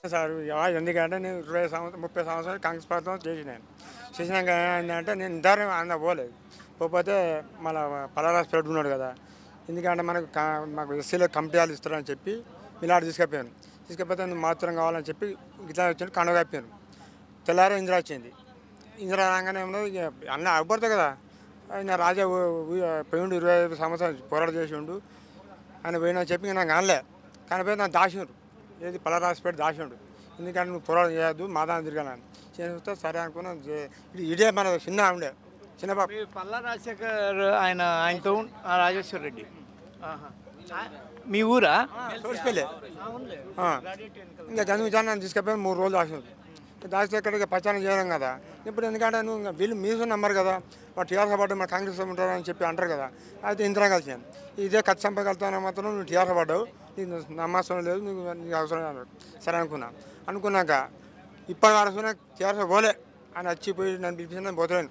Sir ఎందుకంటే నేను 20 సంవత్సరం 30 సంవత్సరాలు కాంగ్రెస్ ప్రభుత్వం చేసినాను. చేసినాక ఏంటంటే నేను ఇంతవరకు అంత పోలేదు. పోతే మళ్ళీ పలారాస్ పెట్టుకున్నాడు కదా, ఎందుకంటే మాకు ఎస్సీలో కమిటీలు ఇస్తారని చెప్పి మిలాడు తీసుకపోతే మాత్రం కావాలని చెప్పి ఇట్లా వచ్చి కండుగ కప్పాను. తెల్లారి ఇందిరా వచ్చింది. ఇందిరా రాగానే ఏమో అన్న అవ్వబడతాయి కదా, ఆయన రాజా పోయిండు 25 సంవత్సరాలు పోరాటం చేసిండు ఆయన పోయినా చెప్పి నాకు అనలే. కానీ పోయి నాకు దాచిండు, ఏది పలారాసిపేట దాచిండు. ఎందుకంటే నువ్వు పోరాటం చేయొద్దు మాదాన్ని తిరగాలని చేస్తే సరే అనుకున్నా. ఇదే మన చిన్న ఉండే చిన్న బాబు పల్లా రాజశేఖర్ ఆయనతో రాజేశ్వర రెడ్డి మీ ఊరా చూసిపోలే. ఇంకా జన్మజాన్ని తీసుకపోయి 3 రోజులు దాచిండు. దాచితే ఎక్కడికి ప్రచారం చేయడం కదా. ఇప్పుడు ఎందుకంటే నువ్వు వీళ్ళు మీరు నమ్మరు కదా, వాడు టీఆర్ఎస్ పడ్డావు మన కాంగ్రెస్ ఉంటారు అని చెప్పి అంటారు కదా. అయితే ఇందిరా కలిసాను, ఇదే ఖర్చు సంపగలుగుతాను మాత్రం నువ్వు టీఆర్ఎస్ పడ్డావు, నీకు నమ్మకం లేదు, నీకు అవసరం అన్నాడు. సరే అనుకున్నాక ఇప్పటి వరకు టీఆర్ఎస్ పోలే అని వచ్చిపోయి నన్ను పిలిపించిన పోతలేను.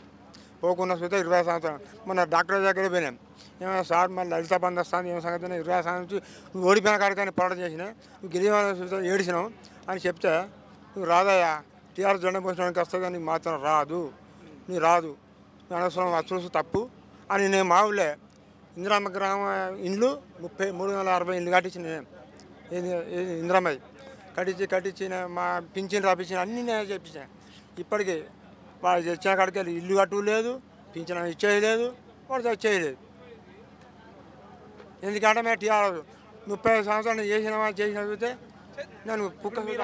పోకున్న చూస్తే 20 సంవత్సరాలు మొన్న డాక్టర్ దగ్గర పోయినాం. ఏమైనా సార్ మళ్ళీ లలిత బంద్ వస్తాను ఏమో సంగతి 20 సంవత్సరం నుంచి నువ్వు ఓడిపోయిన కాడికని పోరాటం చేసినా నువ్వు గిరిజన చూస్తే ఏడిసినావు అని చెప్తే నువ్వు రాదయ్యా టీఆర్ఎస్ జెండా పోసడానికి వస్తుంది కానీ నీకు మాత్రం రాదు, నీకు రాదు, అనవసరం చూసి తప్పు అని నేను మా ఊళ్ళే ఇందిరమ్మ గ్రామ ఇండ్లు 360 ఇండ్లు కట్టించిన ఇందిరమ్మది కట్టించిన మా పింఛన్ రాపించిన అన్నీ నేను చెప్పించిన. ఇప్పటికీ వాడు తెచ్చిన కాడికి ఇల్లు కట్టు లేదు, పింఛన్ ఇచ్చేది లేదు, వాడు తెచ్చేయలేదు. ఎందుకంటే మేము టీఆర్ఎస్ 30 సంవత్సరాలు చేసిన చూస్తే నేను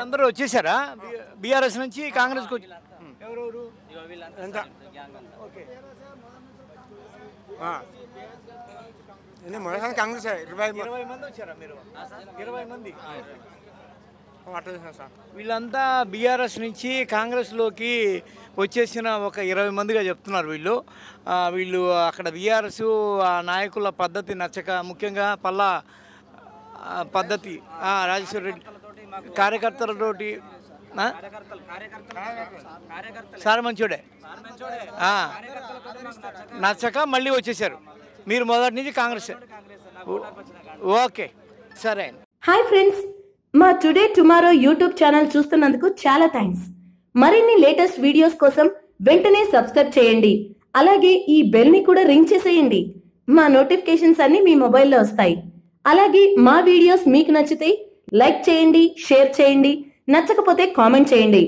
అందరూ వచ్చేసారా బీఆర్ఎస్ నుంచి కాంగ్రెస్కి వచ్చి ఎంత మొదటి కాంగ్రెస్ 20 మంది వచ్చారా మీరు? 20 మంది సార్. వీళ్ళంతా బీఆర్ఎస్ నుంచి కాంగ్రెస్లోకి వచ్చేసిన ఒక 20 మందిగా చెప్తున్నారు వీళ్ళు అక్కడ బీఆర్ఎస్ నాయకుల పద్ధతి నచ్చక, ముఖ్యంగా పల్లా పద్ధతి రాజేశ్వర రెడ్డి కార్యకర్తలతోటి సార్ మంచోడే నచ్చక మళ్ళీ వచ్చేసారు. మీరు మొదటి నుంచి కాంగ్రెస్. ఓకే సరే. హాయ్ ఫ్రెండ్స్, మా టుడే టుమారో యూట్యూబ్ ఛానల్ చూస్తున్నందుకు చాలా థ్యాంక్స్. మరిన్ని లేటెస్ట్ వీడియోస్ కోసం వెంటనే సబ్స్క్రైబ్ చేయండి. అలాగే ఈ బెల్ ని కూడా రింగ్ చేసేయండి. మా నోటిఫికేషన్స్ అన్ని మీ మొబైల్లో వస్తాయి. అలాగే మా వీడియోస్ మీకు నచ్చితే లైక్ చేయండి, షేర్ చేయండి, నచ్చకపోతే కామెంట్ చేయండి.